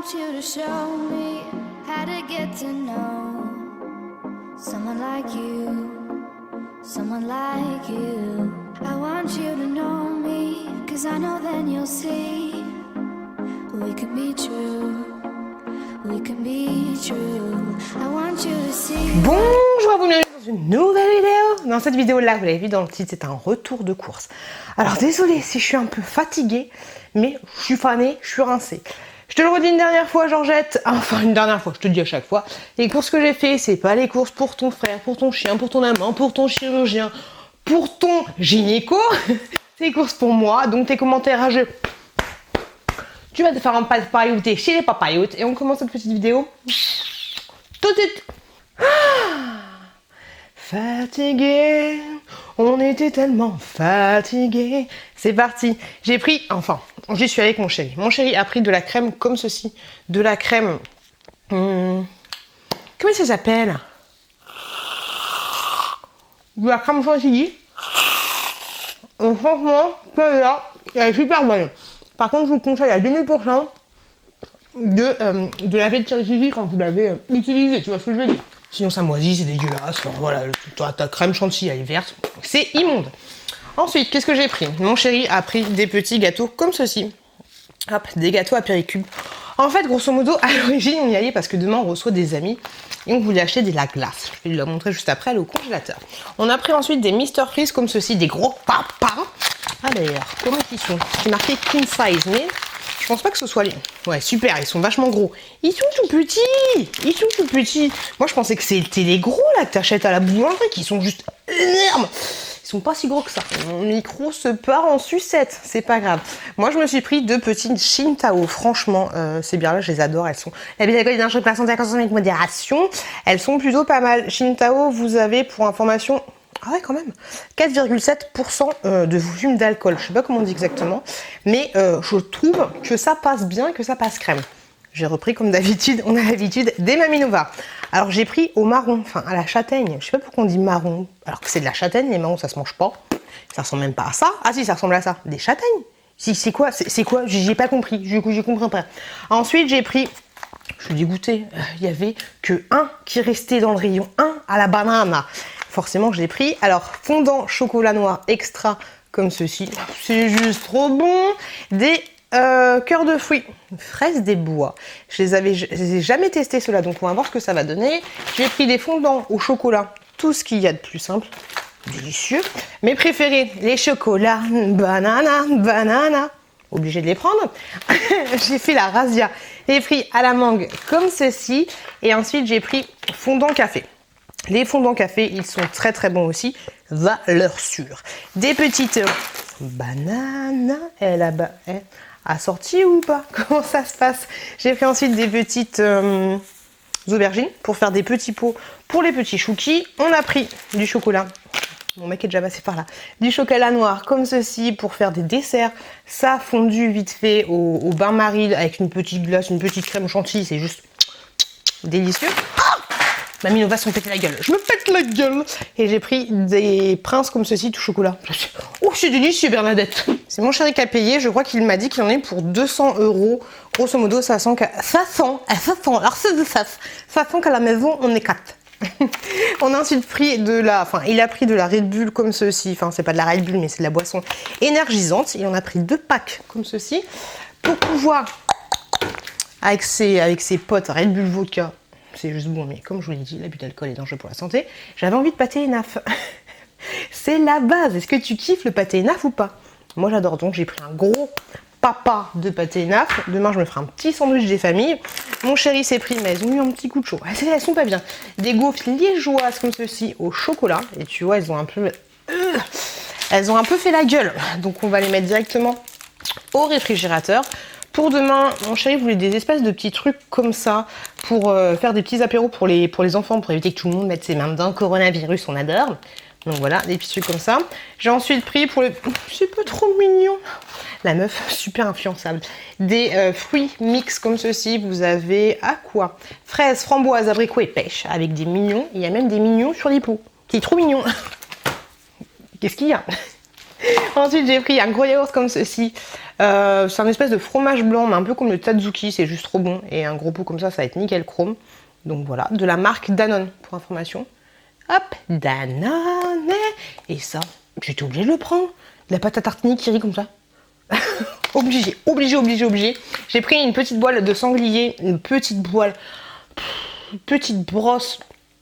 want you to show me how to get to know someone like you, someone like you. I want you to know me, 'cause I know then you'll see we can be true, we can be true. I want you to see. Bonjour à vous, bienvenue dans une nouvelle vidéo. Dans cette vidéo là, vous l'avez vu dans le titre, c'est un retour de course. Alors désolée si je suis un peu fatiguée, mais je suis fanée, je suis rincée. Je te le redis une dernière fois, Georgette, enfin une dernière fois, je te le dis à chaque fois, les courses que j'ai fait, c'est pas les courses pour ton frère, pour ton chien, pour ton amant, pour ton chirurgien, pour ton gynéco, c'est les courses pour moi, donc tes commentaires rageux, tu vas te faire un papayoute chez les papayoutes, et on commence cette petite vidéo tout de suite. Fatigué, on était tellement fatigué. C'est parti. J'ai pris, enfin, j'y suis avec mon chéri. Mon chéri a pris de la crème comme ceci. De la crème. Comment ça s'appelle? De la crème chantilly. Franchement, celle-là, elle est super bonne. Par contre, je vous conseille à 2000% de laver le tire quand vous l'avez utilisé. Tu vois ce que je veux dire? Sinon ça moisit, c'est dégueulasse. Enfin, voilà, ta crème chantilly elle est verte, c'est immonde. Ensuite, qu'est-ce que j'ai pris? Mon chéri a pris des petits gâteaux comme ceci. Hop, des gâteaux à Péricube. En fait, grosso modo, à l'origine, on y allait parce que demain on reçoit des amis et on voulait acheter de la glace. Je vais lui la montrer juste après, elle est au congélateur. On a pris ensuite des Mr Freeze comme ceci, des gros papas. Ah d'ailleurs, comment ils sont? C'est marqué king size, mais je pense pas que ce soit les... Ouais, super, ils sont vachement gros. Ils sont tout petits. Ils sont tout petits. Moi, je pensais que c'était les gros, là, que t'achètes à la boulangerie, qui sont juste énormes. Ils sont pas si gros que ça. Mon micro se part en sucette. C'est pas grave. Moi, je me suis pris deux petites Tsingtao. Franchement, ces bières-là, je les adore. Elles sont... La bière d'alcool est d'un choc par santé à consommation avec modération. Elles sont plutôt pas mal. Tsingtao, vous avez, pour information... Ah ouais, quand même. 4,7% de volume d'alcool. Je sais pas comment on dit exactement. Mais je trouve que ça passe bien et que ça passe crème. J'ai repris comme d'habitude. On a l'habitude des Maminova. Alors j'ai pris au marron, enfin à la châtaigne. Je sais pas pourquoi on dit marron. Alors que c'est de la châtaigne. Les marrons, ça se mange pas. Ça ressemble même pas à ça. Ah si, ça ressemble à ça. Des châtaignes. Si, c'est quoi? C'est quoi? J'ai pas compris. J'ai compris après. Ensuite, j'ai pris... Je suis dégoûtée. Il y avait que un qui restait dans le rayon. Un à la banane. Forcément, je l'ai pris. Alors, fondant chocolat noir extra, comme ceci. C'est juste trop bon. Des cœurs de fruits. Fraises des bois. Je les ai jamais testés, ceux-là. Donc, on va voir ce que ça va donner. J'ai pris des fondants au chocolat. Tout ce qu'il y a de plus simple. Délicieux. Mes préférés, les chocolats. Banana. Obligé de les prendre. J'ai fait la razzia. Les fruits à la mangue, comme ceci. Et ensuite, j'ai pris fondant café. Les fondants café, ils sont très très bons aussi, valeur sûre. Des petites bananes, elle assorties ou pas? Comment ça se passe? J'ai pris ensuite des petites aubergines pour faire des petits pots pour les petits chouquis. On a pris du chocolat. Mon mec est déjà passé par là. Du chocolat noir comme ceci pour faire des desserts. Ça fondu vite fait au bain-marie avec une petite glace, une petite crème chantilly. C'est juste délicieux. Maminova se péter la gueule. Je me pète la gueule. Et j'ai pris des princes comme ceci, tout chocolat. Oh, c'est délicieux, Bernadette. C'est mon chéri qui a payé. Je crois qu'il m'a dit qu'il en est pour 200 €. Grosso modo, ça sent qu'à alors c'est de ça. Ça sent qu'à la maison, on est 4. On a ensuite pris de la... Enfin, il a pris de la Red Bull comme ceci. Enfin, c'est pas de la Red Bull, mais c'est de la boisson énergisante. Et on a pris 2 packs comme ceci pour pouvoir, avec ses potes Red Bull Vodka, c'est juste bon, mais comme je vous l'ai dit, l'abus d'alcool est dangereux pour la santé. J'avais envie de pâté ENAF. C'est la base. Est-ce que tu kiffes le pâté ENAF ou pas? Moi, j'adore. Donc, j'ai pris un gros papa de pâté ENAF. Demain, je me ferai un petit sandwich des familles. Mon chéri s'est pris, mais elles ont eu un petit coup de chaud. Elles sont pas bien. Des gaufres liégeoises comme ceci au chocolat. Et tu vois, elles ont un peu fait la gueule. Donc, on va les mettre directement au réfrigérateur. Pour demain, mon chéri voulait des espèces de petits trucs comme ça pour faire des petits apéros pour les enfants, pour éviter que tout le monde mette ses mains dedans. Coronavirus, on adore. Donc voilà, des petits trucs comme ça. J'ai ensuite pris pour le... C'est pas trop mignon. La meuf, super influençable. Des fruits mix comme ceci. Vous avez à quoi? Fraises, framboises, abricots et pêche. Avec des mignons. Il y a même des mignons sur les pots. Qui est trop mignon. Qu'est-ce qu'il y a? Ensuite, j'ai pris un gros yaourt comme ceci. C'est un espèce de fromage blanc, mais un peu comme le Tzatziki, c'est juste trop bon. Et un gros pot comme ça va être nickel chrome. Donc voilà, de la marque Danone, pour information. Hop, Danone. Et ça, j'étais obligée de le prendre. De la pâte à tartiner qui rit comme ça. Obligé. J'ai pris une petite boîte de sanglier, une petite brosse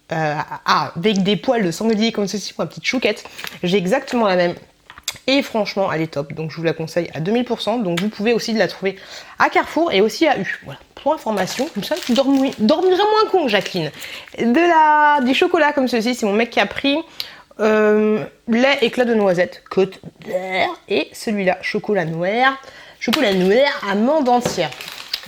avec des poils de sanglier comme ceci pour ma petite chouquette. J'ai exactement la même. Et franchement, elle est top. Donc je vous la conseille à 2000%. Donc vous pouvez aussi la trouver à Carrefour et aussi à U. Voilà, pour information. Comme ça, tu dormiras moins con, Jacqueline. Du chocolat comme ceci, c'est mon mec qui a pris. Lait éclat de noisette, côte d'or, et celui-là, chocolat noir, amande entière.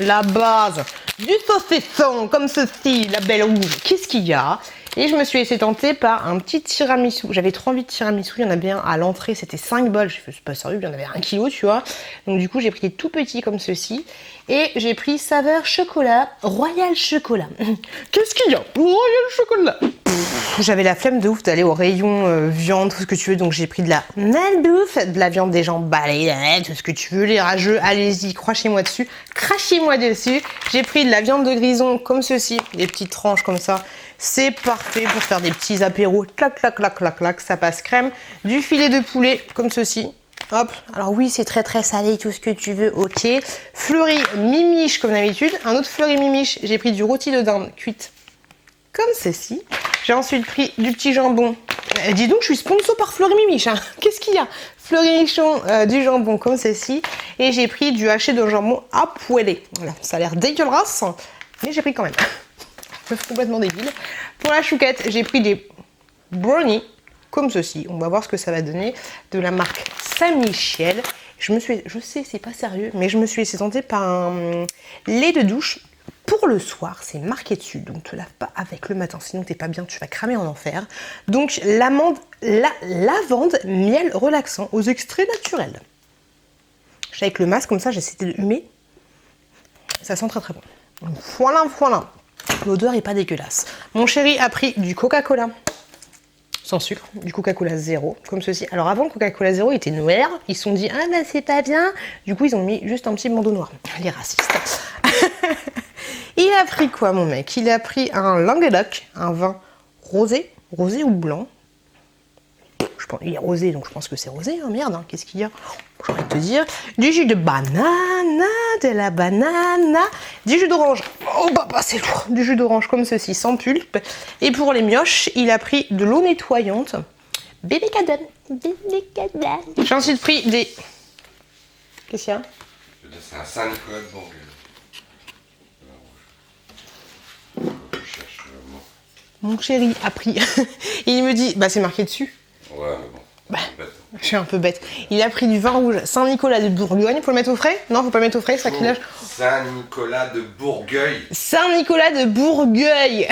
La base du saucisson, comme ceci, la belle rouge. Qu'est-ce qu'il y a? Et je me suis laissée tenter par un petit tiramisu. J'avais trop envie de tiramisu, il y en avait un à l'entrée, c'était 5 bols. Je fais, c'est pas sérieux, il y en avait 1 kilo, tu vois. Donc du coup, j'ai pris des tout petits comme ceci. Et j'ai pris saveur chocolat, royal chocolat. Qu'est-ce qu'il y a? Royal chocolat. J'avais la flemme de ouf d'aller au rayon viande, tout ce que tu veux, donc j'ai pris de la malbouffe, de la viande des gens balais, tout ce que tu veux, les rageux, allez-y, crachez-moi dessus. J'ai pris de la viande de grison comme ceci, des petites tranches comme ça. C'est parfait pour faire des petits apéros, clac, clac, clac, clac, clac, ça passe crème. Du filet de poulet comme ceci. Hop, alors oui, c'est très très salé, tout ce que tu veux, ok. Fleurie mimiche comme d'habitude. Un autre fleurie mimiche, j'ai pris du rôti de dinde cuite comme ceci. J'ai ensuite pris du petit jambon. Dis donc, je suis sponsor par Fleury Mimiche. Hein. Qu'est-ce qu'il y a? Fleury Michon, du jambon comme ceci. Et j'ai pris du haché de jambon à poêler. Voilà, ça a l'air dégueulasse, mais j'ai pris quand même. Je suis complètement débile. Pour la chouquette, j'ai pris des brownies comme ceci. On va voir ce que ça va donner. De la marque Saint-Michel. Je sais, c'est pas sérieux, mais je me suis laissée tenter par un lait de douche. Pour le soir, c'est marqué dessus, donc te lave pas avec le matin, sinon t'es pas bien, tu vas cramer en enfer. Donc lavande, miel relaxant aux extraits naturels. Je fais avec le masque, comme ça j'essaie de humer. Ça sent très très bon. Voilà. L'odeur est pas dégueulasse. Mon chéri a pris du Coca-Cola. Sans sucre, du Coca-Cola zéro, comme ceci. Alors avant, le Coca-Cola zéro était noir. Ils se sont dit, ah bah c'est pas bien. Du coup, ils ont mis juste un petit bandeau noir. Les racistes. Il a pris quoi, mon mec? Il a pris un Languedoc, un vin rosé ou blanc. Il est rosé, donc je pense que c'est rosé, hein, merde, hein, qu'est-ce qu'il y a? J'ai envie de te dire. Du jus de banane, de la banane, du jus d'orange. Oh bah c'est lourd. Du jus d'orange comme ceci, sans pulpe. Et pour les mioches, il a pris de l'eau nettoyante. Bébé cadane. J'ai ensuite pris des... Qu'est-ce qu'il y a? C'est un Saint-Nicolas de Bourgogne. Mon chéri a pris. Il me dit, bah c'est marqué dessus. Ouais, mais bon. Bah, je suis un peu bête. Il a pris du vin rouge Saint-Nicolas de Bourgogne. Faut le mettre au frais? Non, faut pas le mettre au frais, sacrilège. Saint-Nicolas de Bourgueil. Saint-Nicolas de Bourgueil.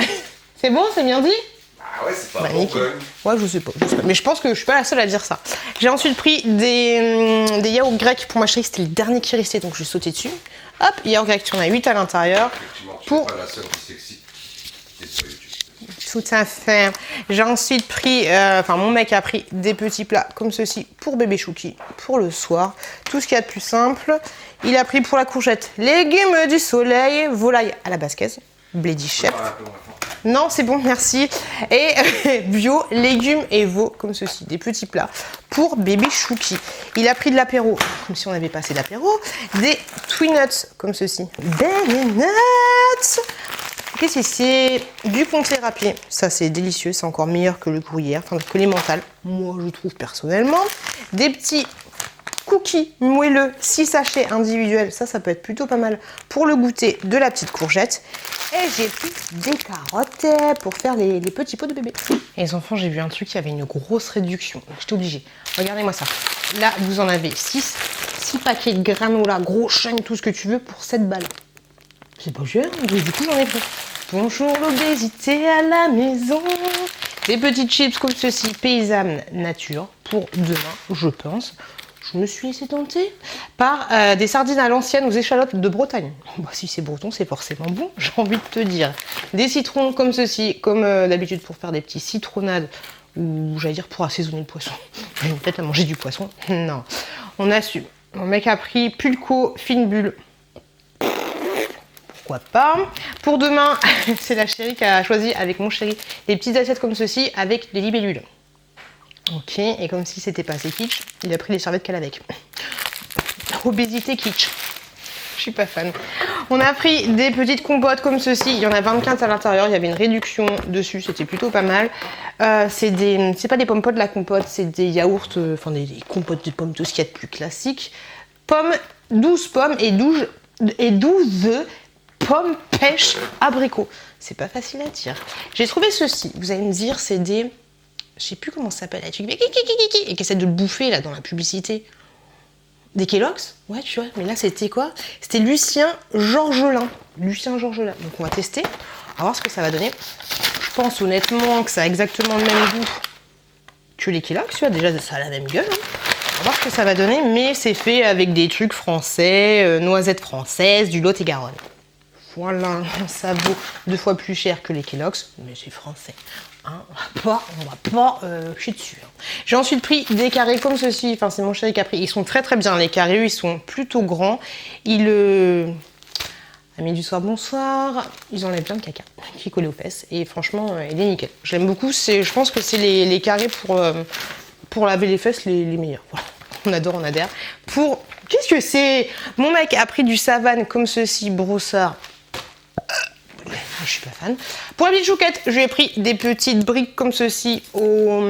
C'est bon, c'est bien dit? Ah ouais, c'est pas bah, Bourgogne. Ouais, je sais pas. Mais je pense que je suis pas la seule à dire ça. J'ai ensuite pris des yaourts grecs pour ma chérie. C'était le dernier qui restait, donc je vais sauter dessus. Hop, yaourt grec, tu en as 8 à l'intérieur. Effectivement, tu pour... pas la seule qui s'excite. Qui est sur YouTube. Tout à fait. J'ai ensuite pris, mon mec a pris des petits plats comme ceci pour bébé Chouki, pour le soir. Tout ce qu'il y a de plus simple. Il a pris pour la courgette légumes du soleil, volaille à la basquaise, Bledy Chef. Non, c'est bon, merci. Et bio, légumes et veau, comme ceci, des petits plats pour bébé Chouki. Il a pris de l'apéro, comme si on avait passé l'apéro, des Twinuts, comme ceci. Des nuts. Qu'est-ce que c'est? Du comté râpé. Ça, c'est délicieux. C'est encore meilleur que le gruyère, enfin que les mentales. Moi, je trouve personnellement. Des petits cookies moelleux, 6 sachets individuels. Ça peut être plutôt pas mal pour le goûter de la petite courgette. Et j'ai pris des carottes pour faire les petits pots de bébé. Et les enfants, j'ai vu un truc qui avait une grosse réduction. J'étais obligée. Regardez-moi ça. Là, vous en avez 6 paquets de granola, gros chêne, tout ce que tu veux pour 7 balles. C'est pas cher, mais du coup j'en ai pris. Bonjour l'obésité à la maison. Des petites chips comme ceci, paysanne nature, pour demain, je pense. Je me suis laissée tenter par des sardines à l'ancienne aux échalotes de Bretagne. Bah, si c'est breton, c'est forcément bon, j'ai envie de te dire. Des citrons comme ceci, comme d'habitude pour faire des petits citronnades, ou j'allais dire pour assaisonner le poisson. J'ai peut-être à manger du poisson. Non. On a su Mon mec a pris Pulco fine bulle. Pourquoi pas. Pour demain, c'est la chérie qui a choisi avec mon chéri des petites assiettes comme ceci avec des libellules. Ok, et comme si c'était pas assez kitsch, il a pris les serviettes qu'elle a avec. Obésité kitsch. Je suis pas fan. On a pris des petites compotes comme ceci. Il y en a 24 à l'intérieur. Il y avait une réduction dessus. C'était plutôt pas mal. C'est pas des pommes potes de la compote. C'est des yaourts, enfin des compotes de pommes, tout ce qu'il y a de plus classique. Pommes, 12 pommes et 12 pommes pêche abricot. C'est pas facile à dire. J'ai trouvé ceci. Vous allez me dire, c'est des... Je sais plus comment ça s'appelle. Et qui essaie de le bouffer là dans la publicité. Des Kellogg's? Ouais, tu vois. Mais là, c'était quoi? C'était Lucien Georgelin. Lucien Georgelin. Donc, on va tester. On va voir ce que ça va donner. Je pense honnêtement que ça a exactement le même goût que les Kellogg's. Tu vois, déjà, ça a la même gueule. Hein. On va voir ce que ça va donner. Mais c'est fait avec des trucs français, noisettes françaises, du Lot-et-Garonne. Voilà, ça vaut 2 fois plus cher que les Kellogg's, mais c'est français. Hein, on va pas chier dessus. Hein. J'ai ensuite pris des carrés comme ceci. Enfin, c'est mon chéri qui a pris. Ils sont très très bien. Les carrés, ils sont plutôt grands. Amis du soir, bonsoir. Ils enlèvent bien le caca qui collait aux fesses. Et franchement, il est nickel. Je l'aime beaucoup. Je pense que c'est les carrés pour laver les fesses les meilleurs. Voilà. On adore, on adhère. Qu'est-ce que c'est? Mon mec a pris du Savane comme ceci, brossard. Je suis pas fan. Pour la petite chouquette, je lui ai pris des petites briques comme ceci au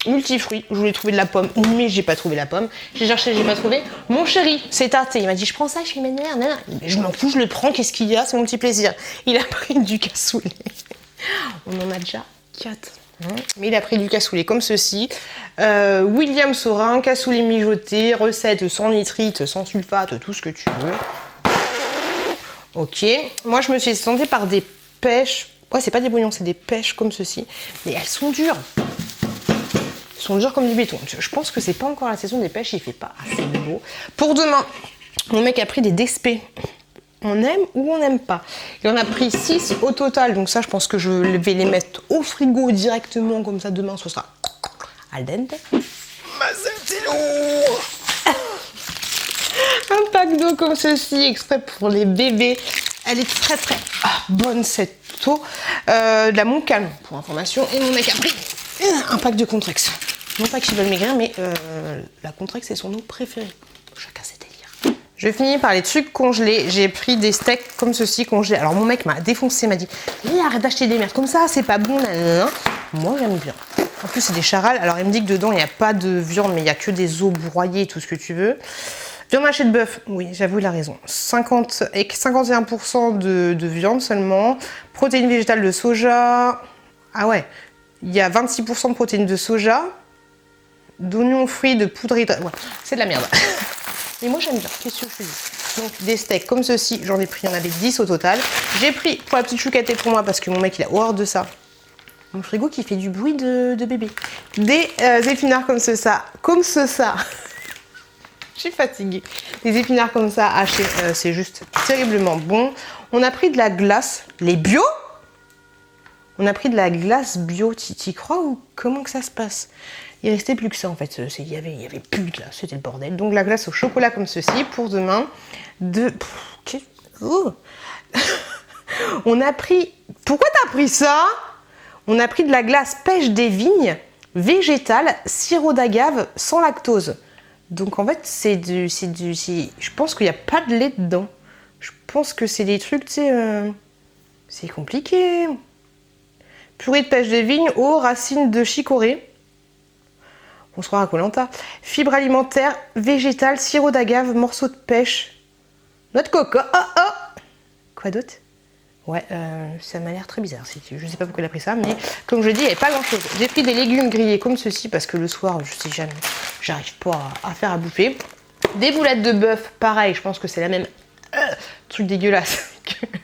multifruits. Je voulais trouver de la pomme, mais j'ai pas trouvé la pomme. J'ai cherché, j'ai pas trouvé. Mon chéri s'est tâté. Il m'a dit, je prends ça chez ma mère. Mais je m'en fous, je le prends. Qu'est-ce qu'il y a? C'est mon petit plaisir. Il a pris du cassoulet. On en a déjà 4. Mais il a pris du cassoulet comme ceci. William Saurin, cassoulet mijoté, recette sans nitrite, sans sulfate, tout ce que tu veux. Ok, moi je me suis tentée par des pêches. Ouais, c'est pas des bouillons, c'est des pêches comme ceci. Mais elles sont dures. Elles sont dures comme du béton. Je pense que c'est pas encore la saison des pêches, il fait pas assez beau. Pour demain, mon mec a pris des Despé. On aime ou on n'aime pas. Il en a pris 6 au total, donc ça je pense que je vais les mettre au frigo directement, comme ça demain ce sera al dente. Ma c'est lourd. Un pack d'eau comme ceci, exprès pour les bébés. Elle est très très bonne cette eau. De la Montcalm, pour information. Et mon mec a pris un pack de Contrex. Non pas qu'ils veulent maigrir, mais la Contrex est son eau préférée. Chacun ses délires. Je finis par les trucs congelés. J'ai pris des steaks comme ceci congelés. Alors mon mec m'a défoncé, m'a dit arrête d'acheter des merdes comme ça, c'est pas bon. Nanana. Moi j'aime bien. En plus c'est des charales. Alors il me dit que dedans il n'y a pas de viande, mais il n'y a que des os broyés, tout ce que tu veux. Viande hachée de bœuf, oui, j'avoue, il a raison. 51% de viande seulement. Protéines végétales de soja. Ah ouais, il y a 26% de protéines de soja. D'oignons frits, de poudre hydrate. Ouais, c'est de la merde. Mais moi j'aime bien, qu'est-ce que je te dis? Donc des steaks comme ceci, j'en ai pris, il y en avait 10 au total. J'ai pris pour la petite chouquette et pour moi, parce que mon mec il a horreur de ça. Mon frigo qui fait du bruit de bébé. Des épinards comme ça. Je suis fatiguée. Des épinards comme ça hachés, c'est juste terriblement bon. On a pris de la glace. Les bio? On a pris de la glace bio. T'y crois ou comment que ça se passe? Il restait plus que ça en fait. Il y avait plus de glace. C'était le bordel. Donc la glace au chocolat comme ceci pour demain. On a pris... Pourquoi t'as pris ça? On a pris de la glace pêche des vignes végétale, sirop d'agave sans lactose. Donc en fait, je pense qu'il n'y a pas de lait dedans. Je pense que c'est des trucs, tu sais, c'est compliqué. Purée de pêche de vigne aux racines de chicorée. On se croira à Koh-Lanta. Fibres alimentaires, végétales, sirop d'agave, morceaux de pêche, noix de coco. Quoi d'autre? Ouais, ça m'a l'air très bizarre. Je sais pas pourquoi il a pris ça, mais comme je dis, il n'y avait pas grand chose. J'ai pris des légumes grillés comme ceci parce que le soir, je sais jamais, j'arrive pas à faire à bouffer. Des boulettes de bœuf, pareil, je pense que c'est la même truc dégueulasse.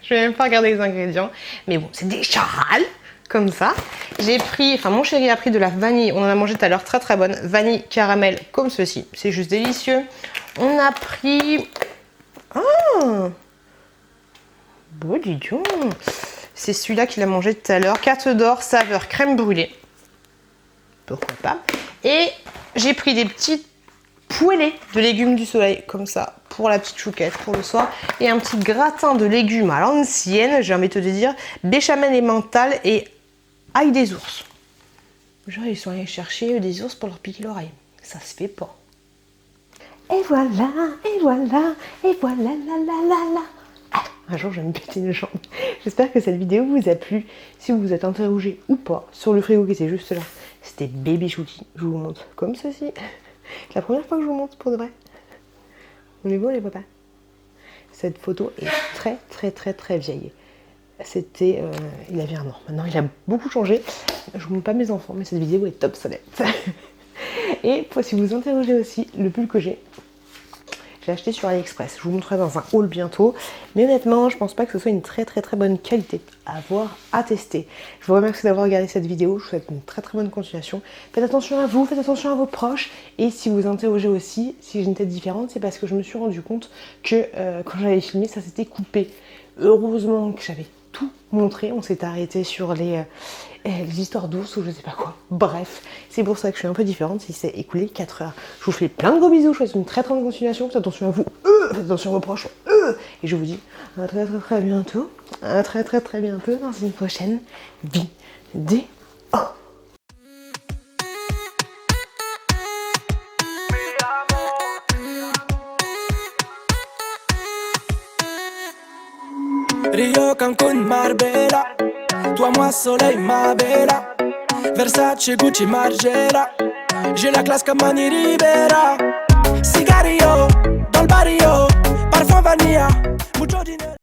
Je vais même pas regarder les ingrédients, mais bon, c'est des charales comme ça. J'ai pris, enfin mon chéri a pris de la vanille. On en a mangé tout à l'heure, très très bonne vanille caramel comme ceci. C'est juste délicieux. On a pris, bon, dis donc. C'est celui-là qu'il a mangé tout à l'heure. Carte d'or, saveur crème brûlée. Pourquoi pas. Et j'ai pris des petites poêlée de légumes du soleil, comme ça, pour la petite chouquette, pour le soir. Et un petit gratin de légumes à l'ancienne, j'ai envie de te dire, béchamel et mental et ail des ours. Genre, ils sont allés chercher des ours pour leur piquer l'oreille. Ça se fait pas. Et voilà, et voilà, et voilà, la la la la. Ah, un jour, je vais me péter une jambe. J'espère que cette vidéo vous a plu. Si vous vous êtes interrogé ou pas sur le frigo qui était juste là, c'était Baby Chouki. Je vous montre comme ceci. C'est la première fois que je vous montre pour de vrai. On est beau les papas. Cette photo est très très très très vieille. C'était, il avait un an. Maintenant, il a beaucoup changé. Je vous montre pas mes enfants, mais cette vidéo est obsolète. Et si vous vous interrogez aussi, le pull que j'ai acheté sur AliExpress. Je vous montrerai dans un haul bientôt. Mais honnêtement, je pense pas que ce soit une très très très bonne qualité à voir, à tester. Je vous remercie d'avoir regardé cette vidéo. Je vous souhaite une très très bonne continuation. Faites attention à vous, faites attention à vos proches. Et si vous vous interrogez aussi, si j'ai une tête différente, c'est parce que je me suis rendu compte que quand j'avais filmé, ça s'était coupé. Heureusement que j'avais tout montré. On s'est arrêté sur les histoires d'ours ou je sais pas quoi. Bref, c'est pour ça que je suis un peu différente. Il s'est écoulé 4 heures. Je vous fais plein de gros bisous. Je vous souhaite une très très bonne continuation. Faites attention à vous. Faites attention à vos proches. Et je vous dis à très très très bientôt. À très très très bientôt dans une prochaine vidéo. Rio, Cancun, Marbella. Toi, moi, soleil, ma bella. Versace, Gucci, Margiela. J'ai la classe comme Manny Rivera. Cigarillo, dans le barrio. Parfum vanilla, mucho dinero.